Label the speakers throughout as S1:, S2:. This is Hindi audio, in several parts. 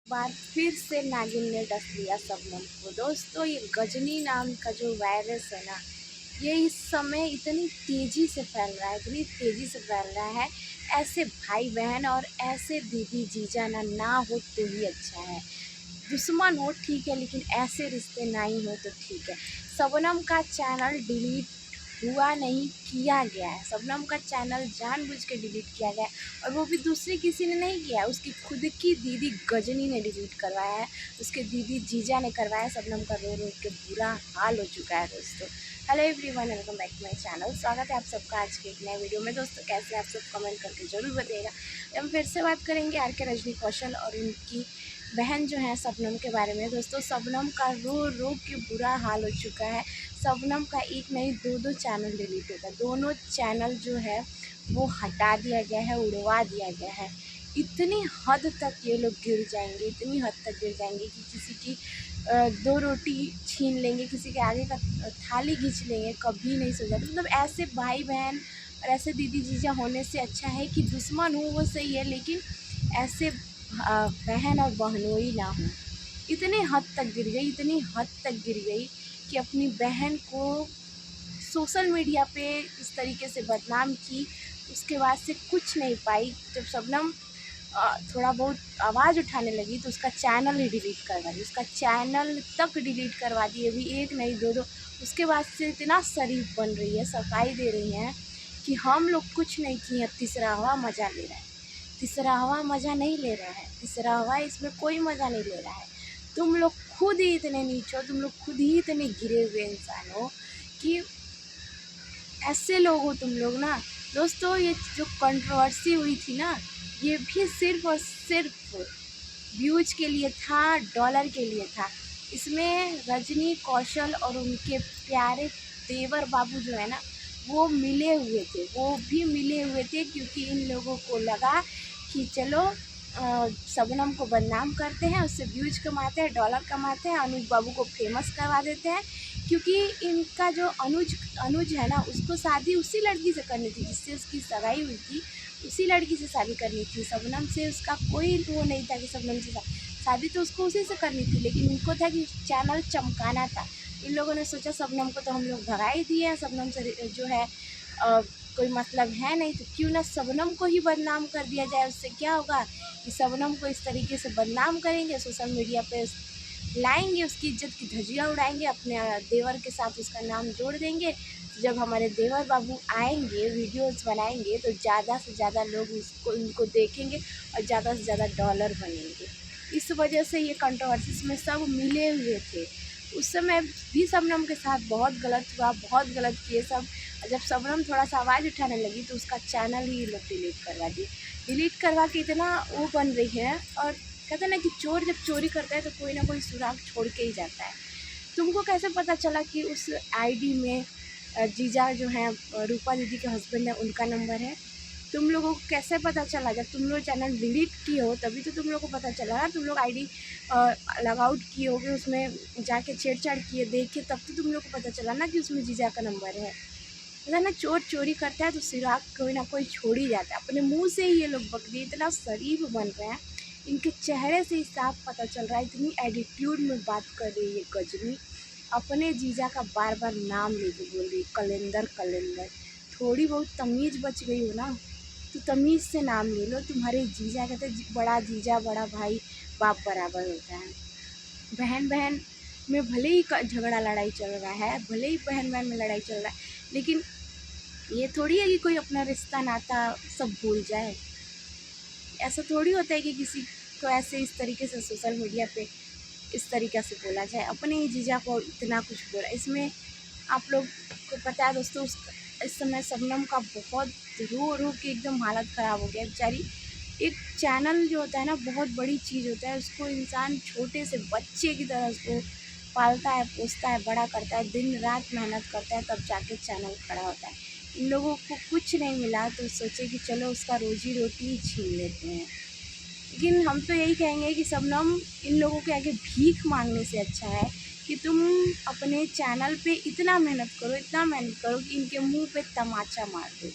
S1: बार फिर से नागिन ने डस लिया शबनम को। दोस्तों, ये गजनी नाम का जो वायरस है ना, ये इस समय इतनी तेज़ी से फैल रहा है, इतनी तेज़ी से फैल रहा है। ऐसे भाई बहन और ऐसे दीदी जीजा ना हो तो ही अच्छा है। दुश्मन हो ठीक है, लेकिन ऐसे रिश्ते ना ही हो तो ठीक है। शबनम का चैनल डिलीट हुआ नहीं, किया गया है। शबनम का चैनल जानबूझ के डिलीट किया गया है, और वो भी दूसरे किसी ने नहीं किया है, उसकी खुद की दीदी गजनी ने डिलीट करवाया है, उसके दीदी जीजा ने करवाया। शबनम का रो रो के बुरा हाल हो चुका है। दोस्तों, hello everyone, welcome back to my channel. स्वागत है आप सबका आज के एक नए वीडियो में। दोस्तों, कैसे आप सब कमेंट करके ज़रूर बताइएगा। हम फिर से बात करेंगे आर.के. रजनी कौशल और उनकी बहन जो है शबनम के बारे में। दोस्तों, शबनम का रो रो के बुरा हाल हो चुका है। शबनम का एक नहीं दो चैनल डिलीट होगा। दोनों चैनल जो है वो हटा दिया गया है, उड़वा दिया गया है। इतनी हद तक ये लोग गिर जाएंगे, इतनी हद तक गिर जाएंगे कि किसी की दो रोटी छीन लेंगे, किसी के आगे का थाली खींच लेंगे, कभी नहीं सोचा। मतलब ऐसे भाई बहन और ऐसे दीदी जीजा होने से अच्छा है कि दुश्मन हो वो सही है, लेकिन ऐसे बहन और बहनोई ना हो। इतनी हद तक गिर गई, इतनी हद तक गिर गई कि अपनी बहन को सोशल मीडिया पे इस तरीके से बदनाम की। उसके बाद से कुछ नहीं पाई। जब शबनम थोड़ा बहुत आवाज़ उठाने लगी तो उसका चैनल ही डिलीट करवा दी, उसका चैनल तक डिलीट करवा दिए। अभी एक नहीं दो उसके बाद से इतना शरीफ बन रही है, सफाई दे रही हैं कि हम लोग कुछ नहीं किए, तीसरा हवा मज़ा ले रहा है। तीसरा हवा मज़ा नहीं ले रहा है, तीसरा हवा इसमें कोई मज़ा नहीं ले रहा है। तुम लोग खुद ही इतने नीच हो, तुम लोग खुद ही इतने गिरे हुए इंसान हो कि ऐसे लोग हो तुम लोग ना। दोस्तों, ये जो कंट्रोवर्सी हुई थी ना, ये भी सिर्फ और सिर्फ व्यूज के लिए था, डॉलर के लिए था। इसमें रजनी कौशल और उनके प्यारे देवर बाबू जो है ना, वो मिले हुए थे, वो भी मिले हुए थे, क्योंकि इन लोगों को लगा कि चलो शबनम को बदनाम करते हैं, उससे व्यूज कमाते हैं, डॉलर कमाते हैं, अनुज बाबू को फेमस करवा देते हैं। क्योंकि इनका जो अनुज है ना, उसको शादी उसी लड़की से करनी थी जिससे उसकी सगाई हुई थी, उसी लड़की से शादी करनी थी। शबनम से उसका कोई वो नहीं था कि शबनम से शादी तो उसको उसी से करनी थी, लेकिन इनको था कि चैनल चमकाना था। इन लोगों ने सोचा शबनम को तो हम लोग भगा ही दिए हैं, शबनम से जो है कोई मतलब है नहीं, तो क्यों ना शबनम को ही बदनाम कर दिया जाए। उससे क्या होगा कि शबनम को इस तरीके से बदनाम करेंगे, सोशल मीडिया पे लाएंगे, उसकी इज्जत की धज्जियाँ उड़ाएंगे, अपने देवर के साथ उसका नाम जोड़ देंगे। तो जब हमारे देवर बाबू आएंगे, वीडियोस बनाएंगे, तो ज़्यादा से ज़्यादा लोग उसको उनको देखेंगे और ज़्यादा से ज़्यादा डॉलर बनेंगे। इस वजह से ये कंट्रोवर्सीज में सब मिले हुए थे। उस समय भी शबनम के साथ बहुत गलत हुआ, बहुत गलत किए सब। जब शबनम थोड़ा सा आवाज़ उठाने लगी तो उसका चैनल ही लोग डिलीट करवा दिए। डिलीट करवा के इतना वो बन रही है, और कहते हैं ना कि चोर जब चोरी करता है तो कोई ना कोई सुराग छोड़ के ही जाता है। तुमको कैसे पता चला कि उस आईडी में जीजा जो हैं रूपा दीदी के हस्बैंड है, उनका नंबर है? तुम लोगों को कैसे पता चला? जब तुम लोग चैनल डिलीट किए हो तभी तो तुम लोगों को पता चला ना। तुम लोग आईडी लॉग आउट किए होगे, उसमें जाके छेड़छाड़ किए, देखे, तब तो तुम लोग को पता चला ना कि उसमें जीजा का नंबर है। पता ना, चोर चोरी करता है तो सुराग कोई ना कोई छोड़ ही जाता है। अपने मुंह से ही ये लोग बकरी इतना शरीफ बन रहे हैं, इनके चेहरे से ही साफ पता चल रहा है। इतनी एटीट्यूड में बात कर रही है गजनी, अपने जीजा का बार बार नाम लेके बोल रही कैलेंडर कैलेंडर। थोड़ी बहुत तमीज़ बच गई हो ना, तो तमीज़ से नाम ले लो। तुम्हारे जीजा कहते बड़ा जीजा बड़ा भाई बाप बराबर होता है। बहन बहन में भले ही झगड़ा लड़ाई चल रहा है, भले ही बहन बहन में लड़ाई चल रहा है, लेकिन ये थोड़ी है कि कोई अपना रिश्ता नाता सब भूल जाए। ऐसा थोड़ी होता है कि किसी को ऐसे इस तरीके से सोशल मीडिया पे इस तरीक़े से बोला जाए। अपने ही जीजा को इतना कुछ बोला, इसमें आप लोग को पता है दोस्तों, इस समय शबनम का बहुत रो रो के एकदम हालत ख़राब हो गया बेचारी। एक चैनल जो होता है ना, बहुत बड़ी चीज़ होता है, उसको इंसान छोटे से बच्चे की तरह उसको पालता है, पोसता है, बड़ा करता है, दिन रात मेहनत करता है, तब जाके चैनल खड़ा होता है। इन लोगों को कुछ नहीं मिला तो सोचे कि चलो उसका रोजी रोटी ही छीन लेते हैं। लेकिन हम तो यही कहेंगे कि शबनम, इन लोगों के आगे भीख मांगने से अच्छा है कि तुम अपने चैनल पे इतना मेहनत करो, इतना मेहनत करो कि इनके मुंह पे तमाचा मार दो।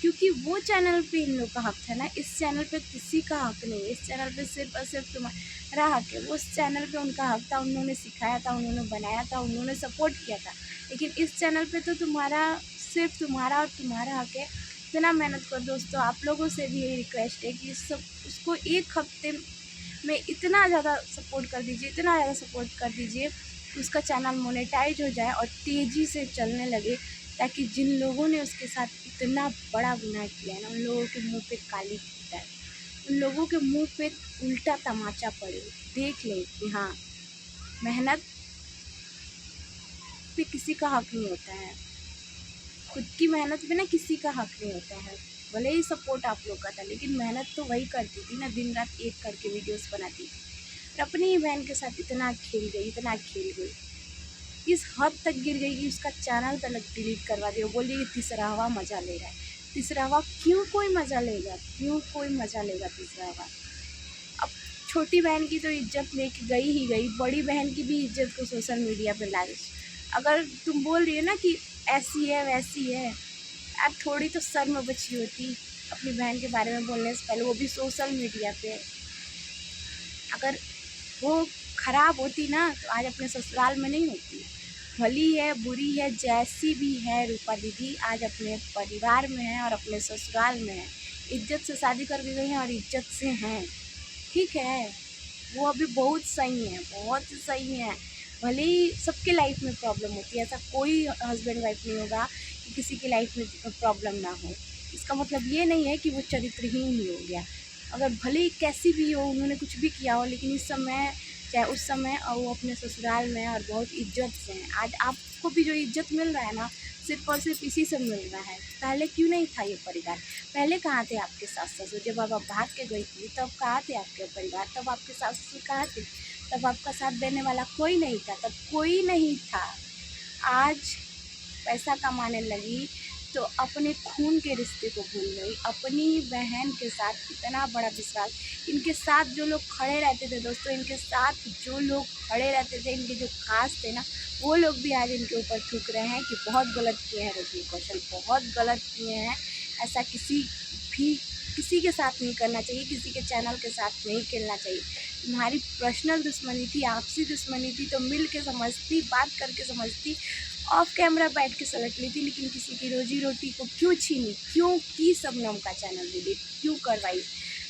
S1: क्योंकि वो चैनल पे इन लोग का हक है ना, इस चैनल पे किसी का हक नहीं है। इस चैनल पे सिर्फ और सिर्फ तुम्हारा हक है। वो उस चैनल पे उनका हक था, उन्होंने सिखाया था, उन्होंने बनाया था, उन्होंने सपोर्ट किया था। लेकिन इस चैनल पे तो सिर्फ तुम्हारा और तुम्हारा हक है। इतना मेहनत करो दोस्तों। आप लोगों से भी यही रिक्वेस्ट है कि उसको एक हफ्ते में इतना ज़्यादा सपोर्ट कर दीजिए, इतना ज़्यादा सपोर्ट कर दीजिए कि उसका चैनल मोनेटाइज हो जाए और तेज़ी से चलने लगे, ताकि जिन लोगों ने उसके साथ इतना बड़ा गुनाह किया है ना, उन लोगों के मुंह पे काली जाए, उन लोगों के मुंह पे उल्टा तमाचा पड़े, देख ले कि हाँ, मेहनत पे किसी का हक नहीं होता है। खुद की मेहनत पे ना किसी का हक नहीं होता है। भले ही सपोर्ट आप लोग का था, लेकिन मेहनत तो वही करती थी ना, दिन रात एक करके वीडियोस बनाती थी। और अपनी ही बहन के साथ इतना खेल गई, इतना खेल गई, इस हद तक गिर गई कि उसका चैनल तक डिलीट करवा दिया। बोल रही तीसरा हवा मज़ा ले रहा है। तीसरा हवा क्यों कोई मज़ा लेगा, क्यों कोई मज़ा लेगा तीसरा हवा। अब छोटी बहन की तो इज्जत लेके गई ही गई, बड़ी बहन की भी इज्जत को सोशल मीडिया पे ला दी। अगर तुम बोल रही हो ना कि ऐसी है वैसी है, अब थोड़ी तो शर्म बची होती अपनी बहन के बारे में बोलने से पहले, वो भी सोशल मीडिया पे। अगर वो ख़राब होती ना तो आज अपने ससुराल में नहीं होती। भली है बुरी है जैसी भी है रूपा दीदी, आज अपने परिवार में है और अपने ससुराल में है। इज्जत से शादी करके गई हैं और इज्जत से हैं, ठीक है। वो अभी बहुत सही है, बहुत सही है। भले ही सबके लाइफ में प्रॉब्लम होती है, ऐसा कोई हस्बैंड वाइफ नहीं होगा कि किसी की लाइफ में प्रॉब्लम ना हो। इसका मतलब ये नहीं है कि वो चरित्रहीन ही हो गया। अगर भले ही कैसी भी हो, उन्होंने कुछ भी किया हो, लेकिन इस समय चाहे उस समय और वो अपने ससुराल में और बहुत इज्जत से हैं। आज आपको भी जो इज्जत मिल रहा है ना, सिर्फ और सिर्फ इसी से मिल रहा है। पहले क्यों नहीं था ये परिवार? पहले कहाँ थे आपके सास ससुर? जब आप भाग के गई थी तब कहाँ थे आपके परिवार? तब आपके सास ससुर कहाँ थे? तब आपका साथ देने वाला कोई नहीं था, तब कोई नहीं था। आज पैसा कमाने लगी तो अपने खून के रिश्ते को भूल गई। अपनी बहन के साथ इतना बड़ा विश्वास, इनके साथ जो लोग खड़े रहते थे दोस्तों, इनके साथ जो लोग खड़े रहते थे, इनके जो खास थे ना, वो लोग भी आज इनके ऊपर थूक रहे हैं कि बहुत गलत किए हैं रजनी कौशल, बहुत गलत किए हैं। ऐसा किसी के साथ नहीं करना चाहिए, किसी के चैनल के साथ नहीं खेलना चाहिए। तुम्हारी पर्सनल दुश्मनी थी, आपसी दुश्मनी थी तो मिल के समझती, बात करके समझती, ऑफ कैमरा बैठ के समझ ली थी। लेकिन किसी की रोजी रोटी को क्यों छीनी, क्यों की शबनम का चैनल डिलीट क्यों करवाई?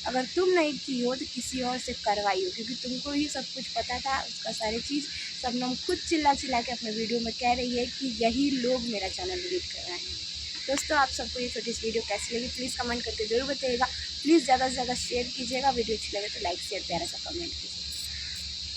S1: अगर तुम नहीं की हो तो किसी और से करवाई हो, क्योंकि तुमको ही सब कुछ पता था उसका सारी चीज़। शबनम खुद चिल्ला चिल्ला के अपने वीडियो में कह रही है कि यही लोग मेरा चैनल डिलीट कर रहे हैं। दोस्तों, आप सबको ये छोटी सी वीडियो कैसी लगी प्लीज़ कमेंट करके जरूर बताइएगा। प्लीज़ ज़्यादा से ज़्यादा शेयर कीजिएगा। वीडियो अच्छी लगे तो लाइक शेयर प्यारा सा कमेंट कीजिए।